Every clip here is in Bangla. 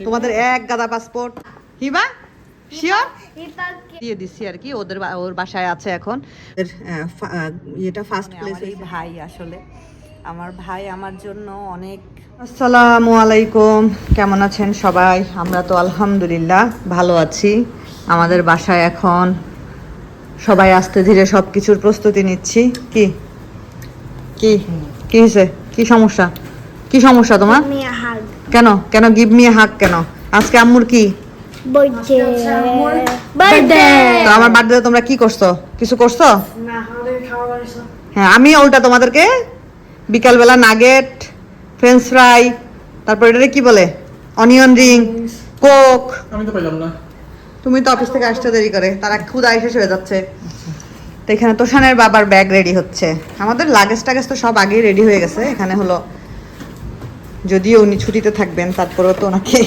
তোমাদের এক গাদা পাসপোর্ট। হিবা শিওর দিয়ে দিছি আর কি, ওর বাসায় আছে এখন। এটা ফার্স্ট প্লেস এই ভাই, আসলে আমার ভাই আমার জন্য অনেক। আসসালামু আলাইকুম, কেমন আছেন সবাই? আমরা তো আলহামদুলিল্লাহ ভালো আছি। আমাদের বাসায় এখন সবাই আস্তে ধীরে সব কিছুর প্রস্তুতি নিচ্ছি। কি কি কি হয়েছে? কি সমস্যা? কি সমস্যা তোমার? কেন কেন গিভ মি হাগ কেন? আজকে আম্মুর কি বার্থডে? তো আমার বার্থডে তোমরা কি করছো? কিছু করছো? হ্যাঁ, আমি উল্টা তোমাদেরকে বিকালবেলা নাগেট, ফ্রেঞ্চ ফ্রাই, তারপর এটারে কি বলে, অনিয়ন রিং, কোক। আমি তো পাইলাম না। তুমি তো অফিস থেকে আসতে দেরি করে, তারা ক্ষুধায় শেষ হয়ে যাচ্ছে। তো এখানে তোষানের বাবার ব্যাগ রেডি হচ্ছে। আমাদের লাগেজ টাগেজ তো সব আগেই রেডি হয়ে গেছে। এখানে হলো, যদিও উনি ছুটিতে থাকবেন তারপরেও তো ওনাকে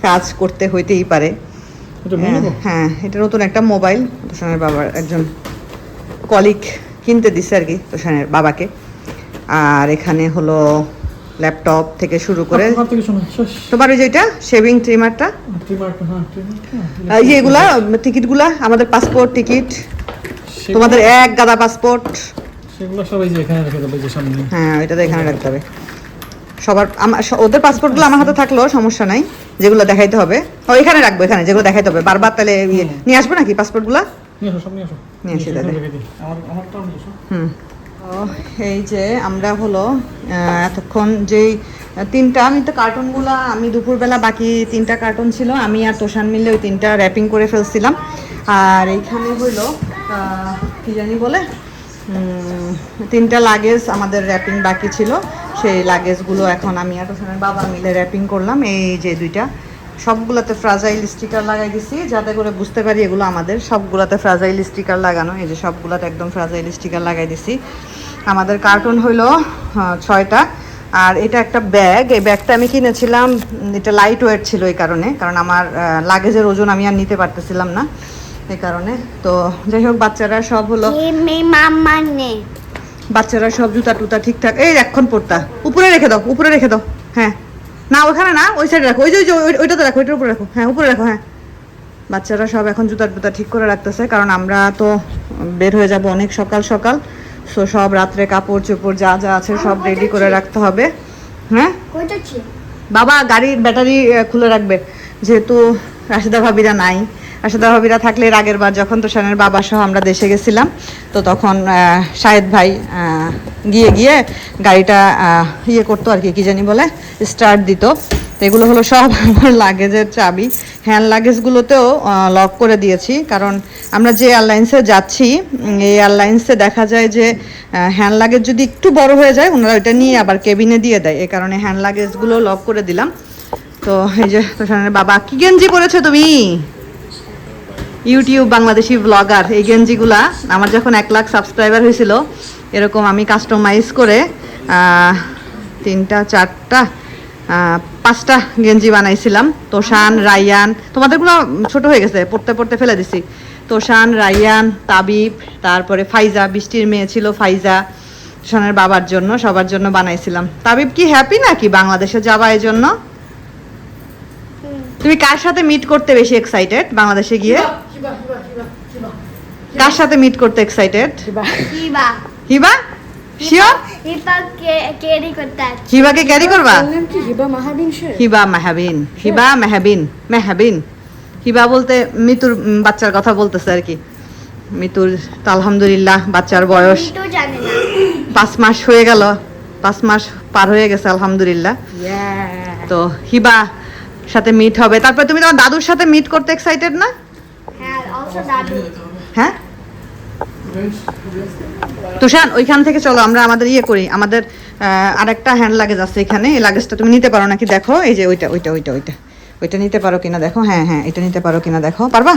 কাজ করতে হইতেই পারে। হ্যাঁ, এটা নতুন একটা মোবাইল তোষানের বাবার একজন কলিগ কিনতে দিছে আর কি তোষানের বাবাকে। আর এখানে হলো ল্যাপটপ থেকে শুরু করে তোমার ওই যেটা শেভিং ট্রিমারটা, এগুলা টিকিটগুলা, আমাদের পাসপোর্ট টিকিট, তোমাদের এক গাদা পাসপোর্ট, সেগুলো সবাই যে এখানে রেখে দেবে, যে সামনে। হ্যাঁ, এটা তো এখানে রাখতে হবে সবার। ওদের পাসপোর্টগুলো আমার হাতে থাকলেও সমস্যা নাই, যেগুলো দেখাইতে হবে ও এখানে রাখবো, এখানে যেগুলো দেখাইতে হবে বারবার। তাহলে নিয়ে আসবো নাকি পাসপোর্টগুলো? নিয়ে আসি তাহলে। এই যে আমরা হলো এতক্ষণ যেই তিনটা, আমি তো কার্টুনগুলো আমি দুপুরবেলা, বাকি তিনটা কার্টুন ছিল, আমি আর তোষান মিলে ওই তিনটা র্যাপিং করে ফেলছিলাম। আর এইখানে হলো কি জানি বলে, তিনটা লাগেজ আমাদের র্যাপিং বাকি ছিল। সেই লাগেজগুলো এখন আমি আর তোষানের বাবা মিলে র্যাপিং করলাম। এই যে দুইটা, সবগুলোতে ফ্রাজাইল স্টিকার লাগাই দিছি যাতে করে বুঝতে পারি এগুলো আমাদের। সবগুলোতে ফ্রাজাইল স্টিকার লাগানো, এই যে সবগুলোতে একদম ফ্রাজাইল স্টিকার লাগাই দিছি। আমাদের কার্টুন হইলো 6টা। আর এটা একটা ব্যাগ, এই ব্যাগটা আমি কিনেছিলাম, এটা লাইট ওয়েট ছিল এই কারণে, কারণ আমার লাগেজের ওজন আমি আর নিতে পারতেছিলাম না এই কারণে। তো যাই হোক, বাচ্চারা সব হলো, বাচ্চারা সব জুতা টুতা ঠিকঠাক, এই এখন পড়তা উপরে রেখে দাও, উপরে রেখে দাও। হ্যাঁ, না ওখানে না, ওই সাইডে রাখো, ওই যে ওইটাতে রাখো, ওইটার উপরে রাখো। হ্যাঁ, উপরে রাখো। হ্যাঁ, বাচ্চারা সব এখন জুতা টুতা ঠিক করে রাখতেছে, কারণ আমরা তো বের হয়ে যাব অনেক সকাল সকাল। সো সব রাত্রে কাপড় চোপড় যা যা আছে সব রেডি করে রাখতে হবে। হ্যাঁ বাবা, গাড়ির ব্যাটারি খুলে রাখবে, যেহেতু রাশিদা ভাবিরা নাই। রাশিদা ভাবিরা থাকলে এর আগের বার যখন তোষানের বাবা সহ আমরা দেশে গেছিলাম, তো তখন শাহেদ ভাই গিয়ে গাড়িটা ইয়ে করতো আর কি জানি বলে, স্টার্ট দিত। তো এগুলো হলো সব আমার লাগেজের চাবি। হ্যান্ড লাগেজগুলোতেও লক করে দিয়েছি, কারণ আমরা যে এয়ারলাইন্সে যাচ্ছি এই এয়ারলাইন্সে দেখা যায় যে হ্যান্ড লাগেজ যদি একটু বড় হয়ে যায় ওনারা ওইটা নিয়ে আবার কেবিনে দিয়ে দেয়, এই কারণে হ্যান্ড লাগেজগুলো লক করে দিলাম। তো এই যে তোষানের বাবা, কি গেঞ্জি পরেছো তুমি? YouTube Bangladeshi blogger. এই গেঞ্জিগুলা আমার যখন 1 লাখ সাবস্ক্রাইবার হয়েছিল, এরকম আমি কাস্টমাইজ করে 3টা 4টা 5টা গেঞ্জি বানাইছিলাম। তোষান, রাইয়ান, তোমাদেরগুলো ছোট হয়ে গেছে, পড়তে পড়তে ফেলে দিছি। তোষান, রাইয়ান, তাবিব, তারপরে ফাইজা, বৃষ্টির মেয়ে ছিল ফাইজা, তোষানের বাবার জন্য, সবার জন্য বানাইছিলাম। তাবিব কি হ্যাপি নাকি বাংলাদেশে যাবা এই জন্য? তুমি কার সাথে মিট করতে বেশি এক্সাইটেড বাংলাদেশে গিয়ে? কার সাথে মিট করতে এক্সাইটেড? হিবা শিওর? হিবাকে ক্যারি করবা? হিবা মাহাবিন, হিবা মেহাবিন, মেহাবিন। হিবা বলতে মিতুর বাচ্চার কথা বলতেছে আর কি। মিতুর তো আলহামদুলিল্লাহ বাচ্চার বয়স 5 মাস হয়ে গেল, 5 মাস পার হয়ে গেছে আলহামদুলিল্লাহ। তো হিবা সাথে মিট হবে। তারপর তুমি তোমার দাদুর সাথে মিট করতে এক্সাইটেড না? হ্যাঁ তুষান, ওইখান থেকে চলো আমরা আমাদের ইয়ে করি। আমাদের আরেকটা হ্যান্ড লাগেজ আছে এখানে, এই লাগেজটা তুমি নিতে পারো নাকি দেখো। এই যে ওইটা ওইটা ওইটা ওইটা ওইটা নিতে পারো কিনা দেখো। হ্যাঁ হ্যাঁ, এটা নিতে পারো কিনা দেখো, পারবা?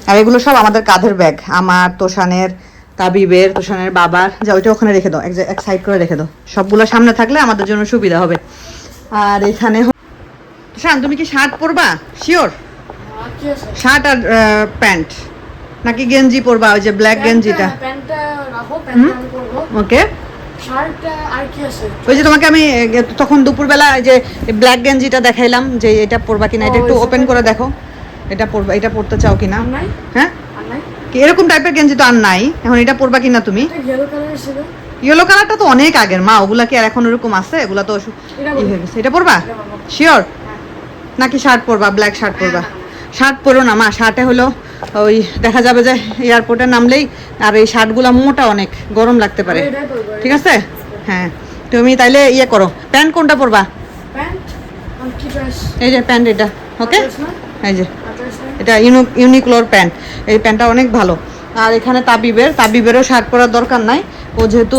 আর এগুলো সব আমাদের কাঁধের ব্যাগ, আমার, তোষানের, তাবিবের, তোষানের বাবার। যা ওইটা ওখানে রেখে দাও, এক সাইড করে রেখে দাও, সবগুলো সামনে থাকলে আমাদের জন্য সুবিধা হবে। আর এখানে তোষান, তুমি কি শার্ট পরবা? শিওর? শার্ট আর প্যান্ট নাকি গেঞ্জি পরবা? ওই যে ব্ল্যাক গেঞ্জিটা। ওকে, শার্টটা আর কি আছে? ওই যে তোমাকে আমি তখন দুপুরবেলা যে ব্ল্যাক গেঞ্জিটা দেখাইলাম যে এটা পরবা কিনা, এটা একটু ওপেন করে দেখো, এটা পরবা, এটা পরতে চাও কিনা? আর নাই? হ্যাঁ, আর নাই? কি এরকম টাইপের গেঞ্জি তো আর নাই, এখন এটা পরবা কিনা তুমি? এটা ইয়েলো কালার ছিল। ইয়েলো কালারটা তো অনেক আগের মা, ওগুলা কি আর এখন ওরকম আছে? এগুলা তো ই হয়ে গেছে। এটা পরবা শিওর নাকি শার্ট পরবা? ব্ল্যাক শার্ট পরবা? শার্ট পরো না মা, শার্টে হলো ওই দেখা যাবে যে এয়ারপোর্টে নামলেই, আর এই শার্টগুলো মোটা অনেক, গরম লাগতে পারে, ঠিক আছে? হ্যাঁ, তুমি তাইলে ইয়ে করো, প্যান্ট কোনটা পরবা? প্যান্ট আর কি ড্রেস? এই যে প্যান্ট, এটা ওকে, এই যে আদার্স নাই? এটা ইউনিক্লোর প্যান্ট, এই প্যান্টটা অনেক ভালো। আর এখানে তাবিবেরও শার্ট পরার দরকার নাই, ও যেহেতু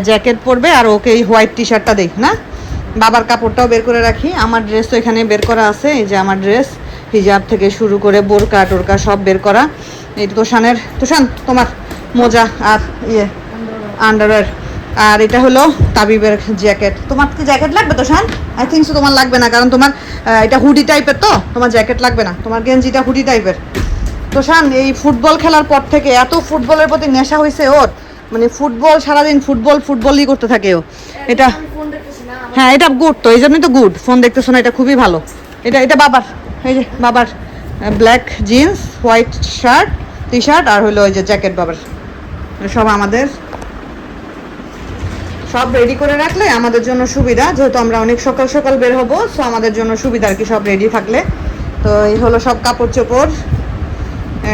জ্যাকেট পরবে, আর ওকে এই হোয়াইট টি শার্টটা দেখ না। বাবার কাপড়টাও বের করে রাখি, আমার ড্রেস তো এখানে বের করা আছে, এই যে আমার ড্রেস, হিজাব থেকে শুরু করে বোরকা টোরকা সব বের করা। এই তোষান তোমার মোজা আর ইয়ে আন্ডারওয়্যার, আর এটা হলো তাবিবের জ্যাকেট। তোমার কি জ্যাকেট লাগবে তোষান? আই থিঙ্ক সো তোমার লাগবে না, কারণ তোমার এটা হুডি টাইপের, তো তোমার জ্যাকেট লাগবে না, তোমার গেঞ্জিটা হুডি টাইপের। তোষান এই ফুটবল খেলার পর থেকে এত ফুটবলের প্রতি নেশা হয়েছে ওর, মানে ফুটবল সারাদিন ফুটবলই করতে থাকে ও। এটা আমি ফোন দেখতেছি না। হ্যাঁ, এটা গুড, তো এই জন্যই তো গুড, ফোন দেখতেছো না, এটা খুবই ভালো। এটা বাবার, এই যে বাবার black jeans, white shirt, T shirt, আর হলো ওই যে জ্যাকেট বাবার। সব আমাদের, সব রেডি করে রাখলে আমাদের জন্য সুবিধা, যেহেতু আমরা অনেক সকাল সকাল বের হবো, সো আমাদের জন্য সুবিধা আর কি, সব রেডি থাকলে। তো এই হলো সব কাপড় চোপড়।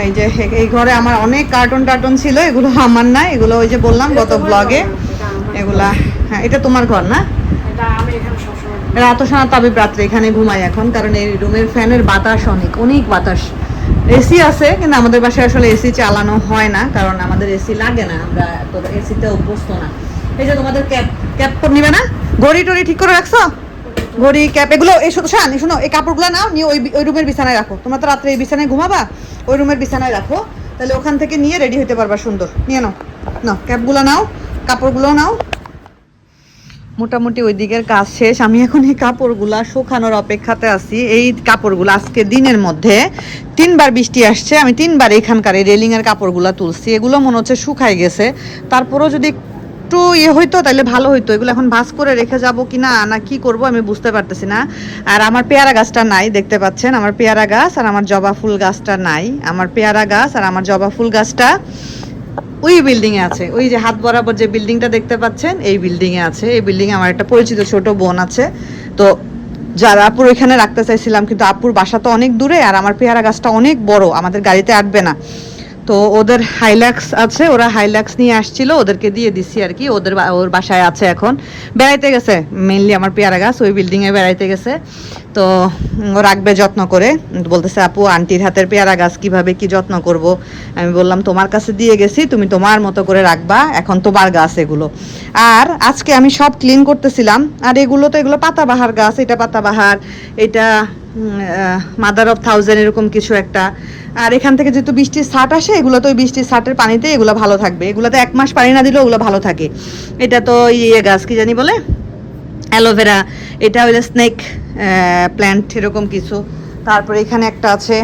এই যে এই ঘরে আমার অনেক কার্টুন ছিল, এগুলো আমার না, এগুলো ওই যে বললাম গত ব্লগে, এগুলা। হ্যাঁ, এটা তোমার ঘর না? এটা আমি এখানে সবসময় রাত সারা তাবিব রাত্রে এখানে ঘুমাই এখন, কারণ এই রুমের ফ্যানের বাতাস অনেক বাতাস। এসি আছে, কিন্তু আমাদের বাসায় আসলে এসি চালানো হয় না, কারণ আমাদের এসি লাগে না, আমরা তো এসিতে অভ্যস্ত না। এই যে তোমাদের ক্যাপ নিবে না? ঘড়ি টড়ি ঠিক করে রাখছো? ঘড়ি ক্যাপ এগুলো, এই শোনো, এই কাপড়গুলো নাও, নিয়ে ওই রুমের বিছানায় রাখো। তোমরা তো রাত্রে এই বিছানায় ঘুমাবা, ওই রুমের বিছানায় রাখো, তাহলে ওখান থেকে নিয়ে রেডি হতে পারবা সুন্দর। নিয়ে নাও ক্যাপগুলো নাও, কাপড়গুলো নাও। মোটামুটি ওই দিকের কাজ শেষ, আমি এখন এই কাপড়গুলা শুকানোর অপেক্ষাতে আছি। এই কাপড়গুলো আজকে দিনের মধ্যে 3বার বৃষ্টি আসছে, আমি 3বার এখানকার এই রেলিংয়ের কাপড়গুলো তুলছি, এগুলো মনে হচ্ছে শুকাই গেছে। তারপরও যদি একটু ইয়ে হইতো তাহলে ভালো হইতো, এগুলো এখন ভাঁজ করে রেখে যাব কিনা না কি করব আমি বুঝতে পারতেছি না। আর আমার পেয়ারা গাছটা নাই, দেখতে পাচ্ছেন আমার পেয়ারা গাছ আর আমার জবা ফুল গাছটা নাই। আমার পেয়ারা গাছ আর আমার জবা ফুল গাছটা ওই বিল্ডিং এ আছে, ওই যে হাত বরাবর যে বিল্ডিংটা দেখতে পাচ্ছেন, এই বিল্ডিং এ আছে। এই বিল্ডিং এ আমার একটা পরিচিত ছোট বোন আছে, তো যারা আপুর ওইখানে রাখতে চাইছিলাম, কিন্তু আপুর বাসা তো অনেক দূরে, আর আমার পেয়ারা গাছটা অনেক বড়, আমাদের গাড়িতে আটবে না। তো ওদের হাইল্যাক্স আছে, ওরা হাইল্যাক্স নিয়ে আসছিল, ওদেরকে দিয়ে দিছি আর কি। ওর বাসায় আছে, এখন বেড়াইতে গেছে, মেইনলি আমার পেয়ারা গাছ ওই বিল্ডিংয়ে বেড়াইতে গেছে। তো ও রাখবে যত্ন করে, বলতেছে আপু আন্টির হাতের পেয়ারা গাছ কিভাবে কি যত্ন করব। আমি বললাম তোমার কাছে দিয়ে গেছি, তুমি তোমার মতো করে রাখবা, এখন তোমার গাছ এগুলো। আর আজকে আমি সব ক্লিন করতেছিলাম, আর এগুলো পাতাবাহার গাছ, এটা পাতাবাহার, এটা মাদার অফ থাউজেন্ড এরকম কিছু একটা। আর এখান থেকে যেহেতু বৃষ্টির ছাট আসে, এগুলো তো ওই বৃষ্টির ছাটের পানিতে এগুলো ভালো থাকবে, এগুলোতে 1 মাস পানি না দিলেও ওগুলো ভালো থাকে। এটা তো ইয়ে গাছ কি জানি বলে, অ্যালোভেরা, এটা হইলে স্নেক প্ল্যান্ট এরকম কিছু। তারপরে এখানে একটা আছে,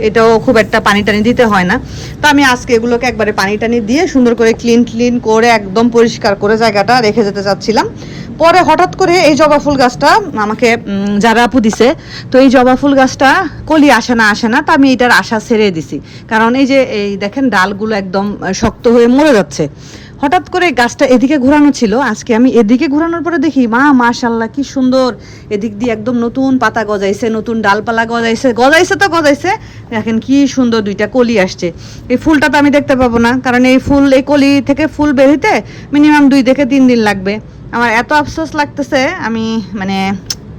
এটাও খুব একটা পানি টানি দিতে হয় না। তো আমি আজকে এগুলোকে একবারে পানি টানি দিয়ে সুন্দর করে ক্লিন করে একদম পরিষ্কার করে জায়গাটা রেখে যেতে চাচ্ছিলাম। পরে হঠাৎ করে এই জবা ফুল গাছটা আমাকে যারা আপু দিছে, তো এই জবা ফুল গাছটা কলি আসে না, তো আমি এটার আশা ছেড়ে দিছি, কারণ এই দেখেন ডালগুলো একদম শক্ত হয়ে মরে যাচ্ছে। হঠাৎ করে গাছটা এদিকে ঘোরানো ছিল, আজকে আমি এদিকে ঘোরানোর পরে দেখি মাশাআল্লাহ কি সুন্দর, এদিক দিয়ে একদম নতুন পাতা গজাইছে, নতুন ডালপালা গজাইছে। দেখেন কি সুন্দর 2টা কলি আসছে। এই ফুলটা তো আমি দেখতে পাবো না, কারণ এই কলি থেকে ফুল বের হইতে মিনিমাম 2 থেকে 3 দিন লাগবে। আমার এত আফসোস লাগতেছে, আমি মানে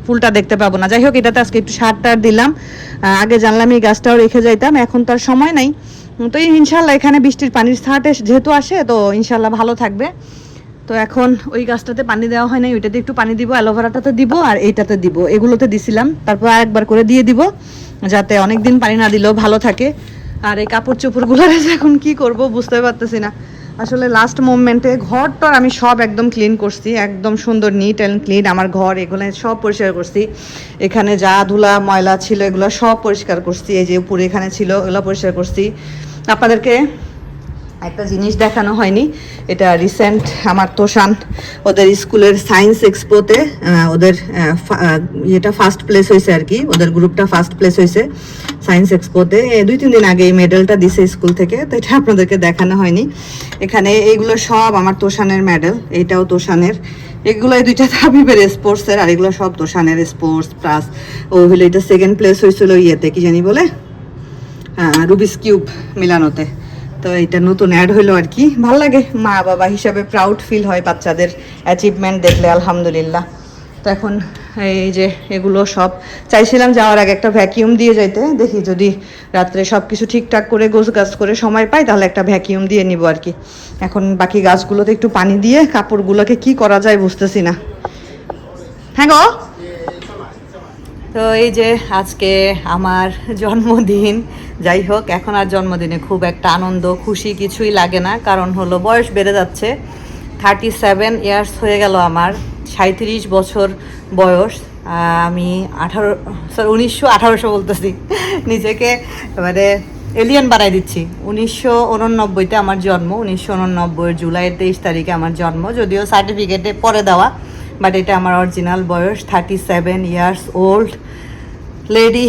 ফুলটা দেখতে পাবো না। যাই হোক, এটাতে আজকে একটু সার টার দিলাম, আগে জানলাম এই গাছটাও রেখে যাইতাম, এখন তার সময় নাই। তো ইনশাল্লাহ এখানে বৃষ্টির পানির ছাট যেহেতু আসে, তো ইনশাল্লাহ ভালো থাকবে। তো এখন ওই গাছটাতে পানি দেওয়া হয় নাই, ওইটাতে একটু পানি দিব, অ্যালোভেরাটাতে দিব, আর এইটাতে দিব, এগুলোতে দিছিলাম, তারপর আরেকবার করে দিয়ে দিব, যাতে অনেকদিন পানি না দিলেও ভালো থাকে। আর এই কাপড় চোপড়গুলো এখন কি করব বুঝতে পারতেছি না। আসলে লাস্ট মোমেন্টে ঘরটার আমি সব একদম ক্লিন করছি, একদম সুন্দর নিট অ্যান্ড ক্লিন আমার ঘর, এগুলো সব পরিষ্কার করছি। এখানে যা ধুলা ময়লা ছিল এগুলো সব পরিষ্কার করছি, এই যে উপরে এখানে ছিল এগুলো পরিষ্কার করছি। আপনাদেরকে একটা জিনিস দেখানো হয়নি, এটা রিসেন্ট আমার তোষান ওদের স্কুলের সায়েন্স এক্সপোতে ওদের এটা ফার্স্ট প্লেস হয়েছে আর কি, ওদের গ্রুপটা ফার্স্ট প্লেস হয়েছে সায়েন্স এক্সপোতে 2-3 দিন আগে এই মেডেলটা দিছে স্কুল থেকে, তো এটা আপনাদেরকে দেখানো হয়নি। এখানে এইগুলো সব আমার তোষানের মেডেল, এইটাও তোষানের, এগুলো এই দুইটা তাবিবের স্পোর্টসের, আর এগুলো সব তোষানের স্পোর্টস প্লাস ও হলো এটা সেকেন্ড প্লেস হয়েছিল ইয়েতে কি জানি বলে রুবিস কিউব মিলানোতে। তো এটা নতুন অ্যাড হলো আর কি, ভাল লাগে, মা বাবা হিসাবে প্রাউড ফিল হয় বাচ্চাদের অ্যাচিভমেন্ট দেখলে, আলহামদুলিল্লাহ। তো এখন এই যে এগুলো সব চাইছিলাম যাওয়ার আগে একটা ভ্যাকিউম দিয়ে যাইতে, দেখি যদি রাত্রে সব কিছু ঠিকঠাক করে গোছ গাছ করে সময় পাই তাহলে একটা ভ্যাকিউম দিয়ে নিব আর কি। এখন বাকি গাছগুলোতে একটু পানি দিয়ে কাপড়গুলোকে কি করা যায় বুঝতেছি না। হ্যাঁ গো, তো এই যে আজকে আমার জন্মদিন, যাই হোক এখন আর জন্মদিনে খুব একটা আনন্দ খুশি কিছুই লাগে না, কারণ হলো বয়স বেড়ে যাচ্ছে, 37 ইয়ার্স হয়ে গেল আমার, 37 বছর বয়স। আমি 1800 বলতেছি, নিজেকে মানে এলিয়েন বানাই দিচ্ছি। 1989-তে আমার জন্ম, 1989 জুলাইয়ের 23 তারিখে আমার জন্ম, যদিও সার্টিফিকেটে পরে দেওয়া, বাট এটা আমার অরিজিনাল বয়স, 37 ইয়ার্স ওল্ড লেডি।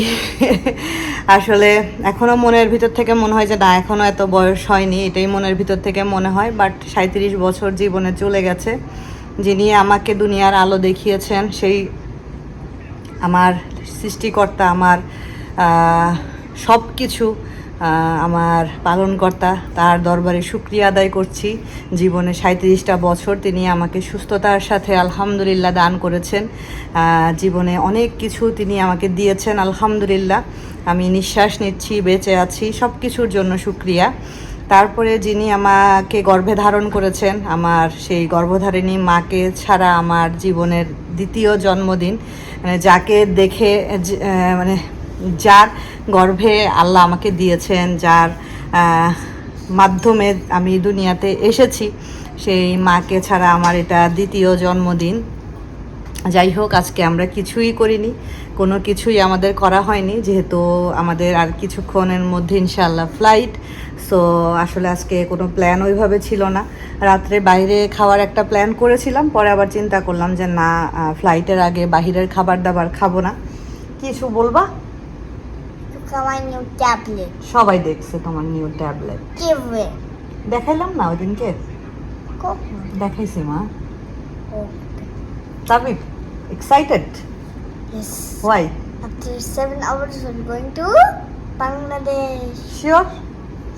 আসলে এখনও মনের ভিতর থেকে মনে হয় যে না এখনও এত বয়স হয়নি, এটাই মনের ভিতর থেকে মনে হয়, বাট 37 বছর জীবনে চলে গেছে। যিনি আমাকে দুনিয়ার আলো দেখিয়েছেন সেই আমার সৃষ্টিকর্তা, আমার সব কিছু, আমার পালনকর্তা, তার দরবারে শুকরিয়া আদায় করছি। জীবনে 37টা বছর তিনি আমাকে সুস্থতার সাথে আলহামদুলিল্লাহ দান করেছেন, জীবনে অনেক কিছু তিনি আমাকে দিয়েছেন আলহামদুলিল্লাহ। আমি নিঃশ্বাস নিচ্ছি, বেঁচে আছি, সব কিছুর জন্য শুকরিয়া। তারপরে যিনি আমাকে গর্ভে ধারণ করেছেন, আমার সেই গর্ভধারিণী মাকে ছাড়া আমার জীবনের দ্বিতীয় জন্মদিন, মানে যাকে দেখে মানে যার গর্ভে আল্লাহ আমাকে দিয়েছেন, যার মাধ্যমে আমি দুনিয়াতে এসেছি, সেই মাকে ছাড়া আমার এটা দ্বিতীয় জন্মদিন। যাই হোক, আজকে আমরা কিছুই করিনি, কোনো কিছুই আমাদের করা হয়নি, যেহেতু আমাদের আর কিছুক্ষণের মধ্যে ইনশাআল্লাহ ফ্লাইট। সো আসলে আজকে কোনো প্ল্যান ওইভাবে ছিল না, রাত্রে বাইরে খাওয়ার একটা প্ল্যান করেছিলাম, পরে আবার চিন্তা করলাম যে না, ফ্লাইটের আগে বাহিরের খাবার দাবার খাবো না। কিছু বলবা? আমার নিউ ট্যাবলেট সবাই দেখছে তোমার নিউ ট্যাবলেট, কেবে দেখাইলাম না ওই দিনকে? কখন দেখাইছি মা। ও Tabib excited? yes Why? after 7 hours we're going to Bangladesh Sure?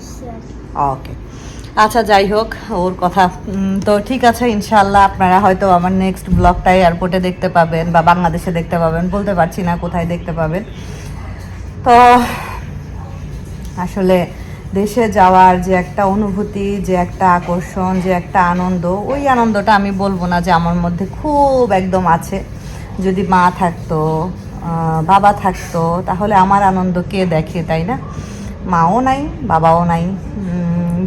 sure ওকে, আচ্ছা যাই হোক ওর কথা। তো ঠিক আছে, ইনশাআল্লাহ আপনারা হয়তো আমার নেক্সট ব্লগটা এয়ারপোর্টে দেখতে পাবেন বা বাংলাদেশে দেখতে পাবেন, বলতে পারছি না কোথায় দেখতে পাবেন। তো আসলে দেশে যাওয়ার যে একটা অনুভূতি, যে একটা আকর্ষণ, যে একটা আনন্দ, ওই আনন্দটা আমি বলবো না যে আমার মধ্যে খুব একদম আছে। যদি মা থাকতো, বাবা থাকতো, তাহলে আমার আনন্দ কে দেখে, তাই না? মাও নাই, বাবাও নাই,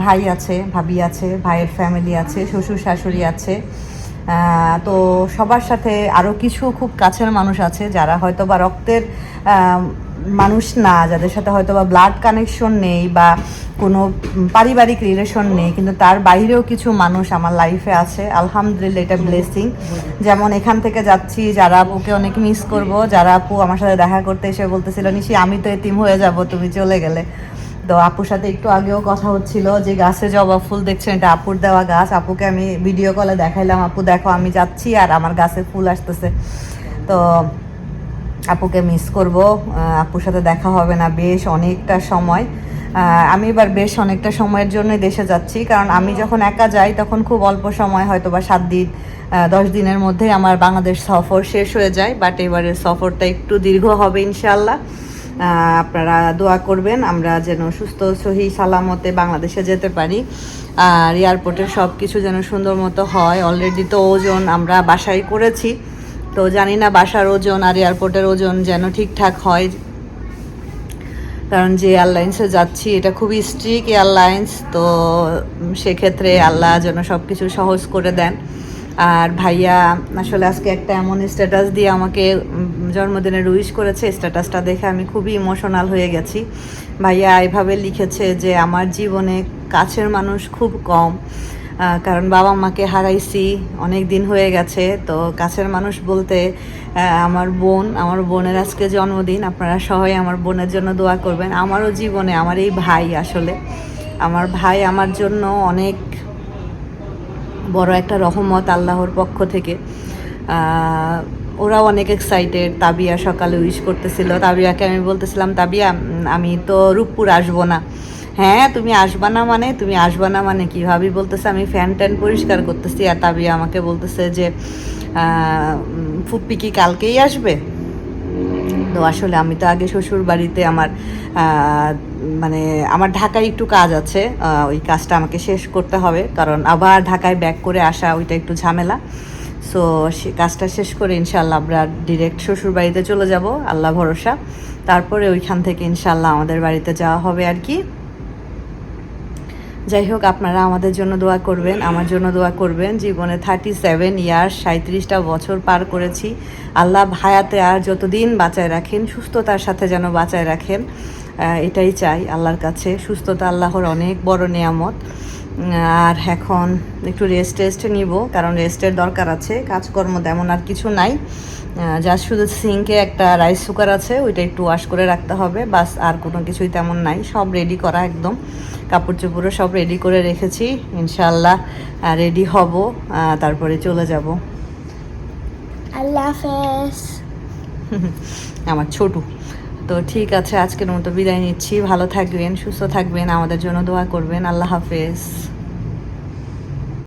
ভাই আছে, ভাবি আছে, ভাইয়ের ফ্যামিলি আছে, শ্বশুর শাশুড়ি আছে, তো সবার সাথে আরও কিছু খুব কাছের মানুষ আছে যারা হয়তো বা রক্তের মানুষ না, যাদের সাথে হয়তো বা ব্লাড কানেকশন নেই বা কোনো পারিবারিক রিলেশন নেই, কিন্তু তার বাইরেও কিছু মানুষ আমার লাইফে আছে, আলহামদুলিল্লাহ, এটা ব্লেসিং। যেমন এখান থেকে যাচ্ছি, যারা আপুকে অনেক মিস করব, যারা আপু আমার সাথে দেখা করতে এসে বলতেছিল নিশি আমি তো এতিম হয়ে যাব তুমি চলে গেলে। তো আপুর সাথে একটু আগেও কথা হচ্ছিল যে গাছে জবা ফুল দেখছেন, এটা আপুর দেওয়া গাছ, আপুকে আমি ভিডিও কলে দেখাইলাম, আপু দেখো আমি যাচ্ছি আর আমার গাছে ফুল আসতেছে। তো আপুকে মিস করব, আপুর সাথে দেখা হবে না বেশ অনেকটা সময়। আমি এবার বেশ অনেকটা সময়ের জন্যই দেশে যাচ্ছি, কারণ আমি যখন একা যাই তখন খুব অল্প সময়, হয়তো বা 7 দিন 10 দিনের মধ্যে আমার বাংলাদেশ সফর শেষ হয়ে যায়, বাট এবারের সফরটা একটু দীর্ঘ হবে ইনশাআল্লাহ। আপনারা দোয়া করবেন আমরা যেন সুস্থ সহি সালামতে বাংলাদেশে যেতে পারি, আর এয়ারপোর্টের সব কিছু যেন সুন্দর মতো হয়। অলরেডি তো ওজন আমরা বাসায় করেছি, তো জানি না বাসার ওজন আর এয়ারপোর্টের ওজন যেন ঠিকঠাক হয়, কারণ যে এয়ারলাইন্সে যাচ্ছি এটা খুবই স্ট্রিক্ট এয়ারলাইন্স, তো সেক্ষেত্রে আল্লাহ যেন সব কিছু সহজ করে দেন। আর ভাইয়া আসলে আজকে একটা এমন স্ট্যাটাস দিয়ে আমাকে জন্মদিনের উইশ করেছে, স্ট্যাটাসটা দেখে আমি খুবই ইমোশনাল হয়ে গেছি। ভাইয়া এইভাবে লিখেছে যে আমার জীবনে কাছের মানুষ খুব কম, কারণ বাবা মাকে হারাইছি, অনেক দিন হয়ে গেছে। তো কাছের মানুষ বলতে আমার বোনের আজকে জন্মদিন, আপনারা সবাই আমার বোনের জন্য দোয়া করবেন। আমারও জীবনে আমার এই ভাই, আসলে আমার ভাই আমার জন্য অনেক বড় একটা রহমত আল্লাহর পক্ষ থেকে। ওরাও অনেক এক্সাইটেড। তাবিয়া সকালে উইশ করতেছিল, তাবিয়াকে আমি বলতেছিলাম তাবিয়া আমি তো রূপপুর আসবো না। হ্যাঁ তুমি আসবা না মানে কীভাবে বলতেছে, আমি ফ্যান ট্যান পরিষ্কার করতেছি, আর তাবিয়া আমাকে বলতেছে যে ফুপ্পি কি কালকেই আসবে। তো আসলে আমি তো আগে শ্বশুর বাড়িতে আমার ঢাকায় একটু কাজ আছে, ওই কাজটা আমাকে শেষ করতে হবে, কারণ আবার ঢাকায় ব্যাক করে আসা ওইটা একটু ঝামেলা। সো কাজটা শেষ করে ইনশাল্লাহ আমরা ডিরেক্ট শ্বশুর বাড়িতে চলে যাব, আল্লাহ ভরসা। তারপরে ওইখান থেকে ইনশাল্লাহ আমাদের বাড়িতে যাওয়া হবে আর কি। যাই হোক, আপনারা আমাদের জন্য দোয়া করবেন, আমার জন্য দোয়া করবেন। জীবনে 37 ইয়ার্স, 37টা বছর পার করেছি। আল্লাহ হায়াতে আর যতদিন বাঁচায় রাখেন, সুস্থতার সাথে যেন বাঁচায় রাখেন, এটাই চাই আল্লাহর কাছে। সুস্থতা আল্লাহর অনেক বড় নেয়ামত। আর এখন একটু রেস্ট নিব, কারণ রেস্টের দরকার আছে। কাজকর্ম তেমন আর কিছু নাই, জাস্ট শুধু সিঙ্কে একটা রাইস কুকার আছে, ওইটা একটু ওয়াশ করে রাখতে হবে, বাস। আর কোনো কিছুই তেমন নাই, সব রেডি করা একদম। কাপড় চোপড়ও সব রেডি করে রেখেছি, ইনশাআল্লাহ রেডি হব, তারপরে চলে যাব। আল্লাহ হাফেজ। আমার ছোটু। তো ঠিক আছে, আজকের মতো বিদায় নিচ্ছি। ভালো থাকবেন, সুস্থ থাকবেন, আমাদের জন্য দোয়া করবেন। আল্লাহ হাফেজ।